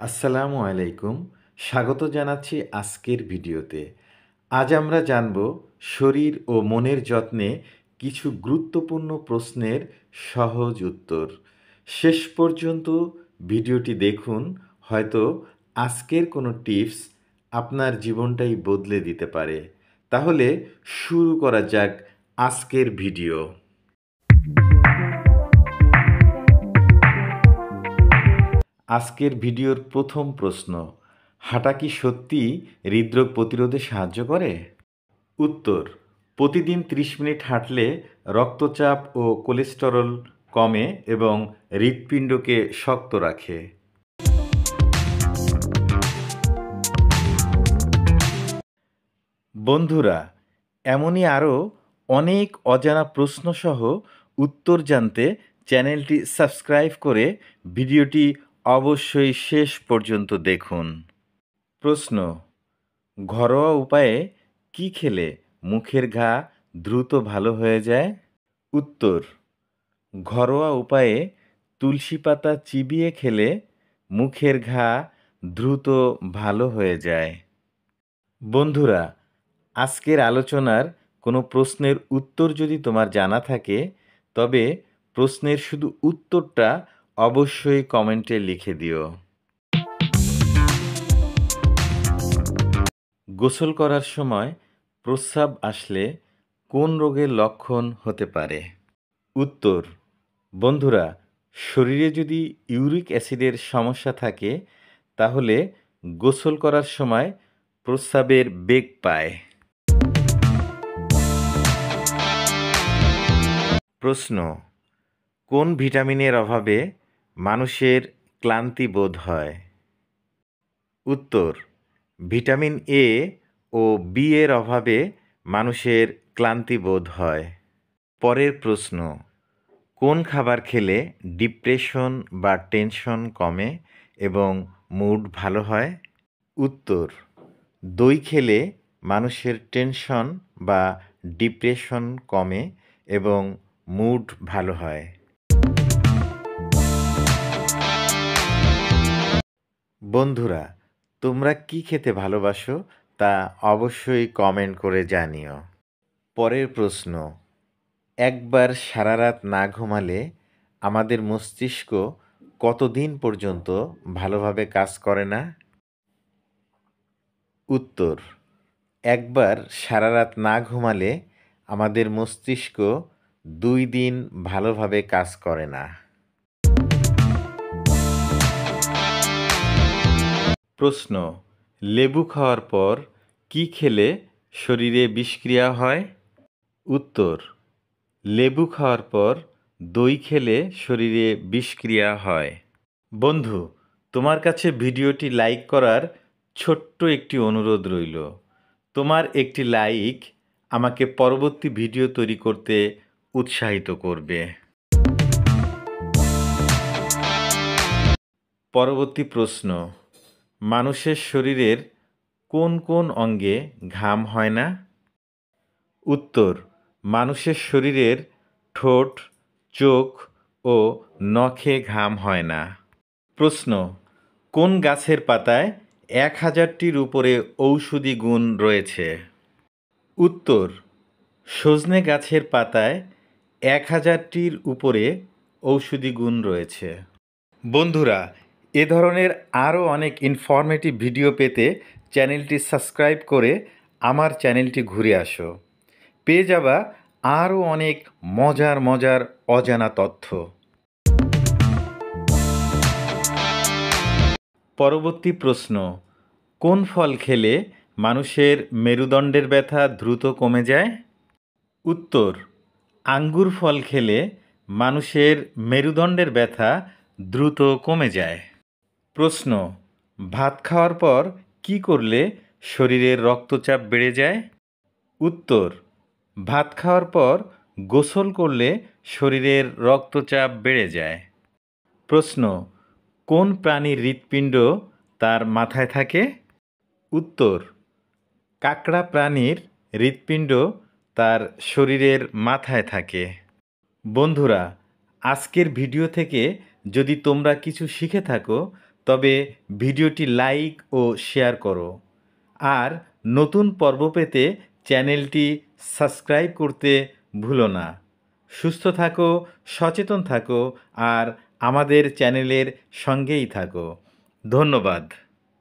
আসসালামু আলাইকুম। স্বাগত জানাচ্ছি আজকের ভিডিওতে। আজ আমরা জানব শরীর ও মনের যত্নে কিছু গুরুত্বপূর্ণ প্রশ্নের সহজ উত্তর। শেষ পর্যন্ত ভিডিওটি দেখুন, হয়তো আজকের কোনো টিপস আপনার জীবনটাই বদলে দিতে পারে। তাহলে শুরু করা যাক আজকের ভিডিও। আজকের ভিডিওর প্রথম প্রশ্ন, হাঁটা কি সত্যিই হৃদরোগ প্রতিরোধে সাহায্য করে? উত্তর, প্রতিদিন 30 মিনিট হাঁটলে রক্তচাপ ও কোলেস্টেরল কমে এবং হৃৎপিণ্ডকে শক্ত রাখে। বন্ধুরা, এমনই আরও অনেক অজানা প্রশ্নসহ উত্তর জানতে চ্যানেলটি সাবস্ক্রাইব করে ভিডিওটি অবশ্যই শেষ পর্যন্ত দেখুন। প্রশ্ন, ঘরোয়া উপায়ে কি খেলে মুখের ঘা দ্রুত ভালো হয়ে যায়? উত্তর, ঘরোয়া উপায়ে তুলসী পাতা চিবিয়ে খেলে মুখের ঘা দ্রুত ভালো হয়ে যায়। বন্ধুরা, আজকের আলোচনার কোনো প্রশ্নের উত্তর যদি তোমার জানা থাকে, তবে প্রশ্নের শুধু উত্তরটা অবশ্যই কমেন্টে লিখে দিও। গোসল করার সময় প্রস্রাব আসলে কোন রোগের লক্ষণ হতে পারে? উত্তর, বন্ধুরা, শরীরে যদি ইউরিক অ্যাসিডের সমস্যা থাকে তাহলে গোসল করার সময় প্রস্রাবের বেগ পায়। প্রশ্ন, কোন ভিটামিনের অভাবে মানুষের ক্লান্তি বোধ হয়? উত্তর, ভিটামিন এ ও বি এর অভাবে মানুষের ক্লান্তি বোধ হয়। পরের প্রশ্ন, কোন খাবার খেলে ডিপ্রেশন বা টেনশন কমে এবং মুড ভালো হয়? উত্তর, দই খেলে মানুষের টেনশন বা ডিপ্রেশন কমে এবং মুড ভালো হয়। বন্ধুরা, তোমরা কি খেতে ভালোবাসো তা অবশ্যই কমেন্ট করে জানিও। পরের প্রশ্ন, একবার সারা রাত না ঘুমালে আমাদের মস্তিষ্ক কতদিন পর্যন্ত ভালোভাবে কাজ করে না? উত্তর, একবার সারা রাত না ঘুমালে আমাদের মস্তিষ্ক 2 দিন ভালোভাবে কাজ করে না। প্রশ্ন, লেবু খাওয়ার পর কি খেলে শরীরে বিষক্রিয়া হয়? উত্তর, লেবু খাওয়ার পর দই খেলে শরীরে বিষক্রিয়া হয়। বন্ধু, তোমার কাছে ভিডিওটি লাইক করার ছোট্ট একটি অনুরোধ রইল। তোমার একটি লাইক আমাকে পরবর্তী ভিডিও তৈরি করতে উৎসাহিত করবে। পরবর্তী প্রশ্ন, মানুষের শরীরের কোন কোন অঙ্গে ঘাম হয় না? উত্তর, মানুষের শরীরের ঠোঁট, চোখ ও নখে ঘাম হয় না। প্রশ্ন, কোন গাছের পাতায় 1000টির উপরে ঔষধি গুণ রয়েছে? উত্তর, সজনে গাছের পাতায় 1000টির উপরে ঔষধি গুণ রয়েছে। বন্ধুরা, এ ধরনের আরও অনেক ইনফরমেটিভ ভিডিও পেতে চ্যানেলটি সাবস্ক্রাইব করে আমার চ্যানেলটি ঘুরে আসো। পেয়ে যাবা আরও অনেক মজার মজার অজানা তথ্য। পরবর্তী প্রশ্ন, কোন ফল খেলে মানুষের মেরুদণ্ডের ব্যথা দ্রুত কমে যায়? উত্তর, আঙ্গুর ফল খেলে মানুষের মেরুদণ্ডের ব্যথা দ্রুত কমে যায়। প্রশ্ন, ভাত খাওয়ার পর কি করলে শরীরের রক্তচাপ বেড়ে যায়? উত্তর, ভাত খাওয়ার পর গোসল করলে শরীরের রক্তচাপ বেড়ে যায়। প্রশ্ন, কোন প্রাণীর হৃৎপিণ্ড তার মাথায় থাকে? উত্তর, কাকড়া প্রাণীর হৃৎপিণ্ড তার শরীরের মাথায় থাকে। বন্ধুরা, আজকের ভিডিও থেকে যদি তোমরা কিছু শিখে থাকো তবে ভিডিওটি লাইক ও শেয়ার করো। আর নতুন পর্ব পেতে চ্যানেলটি সাবস্ক্রাইব করতে ভুলো না। সুস্থ থাকো, সচেতন থাকো আর আমাদের চ্যানেলের সঙ্গেই থাকো। ধন্যবাদ।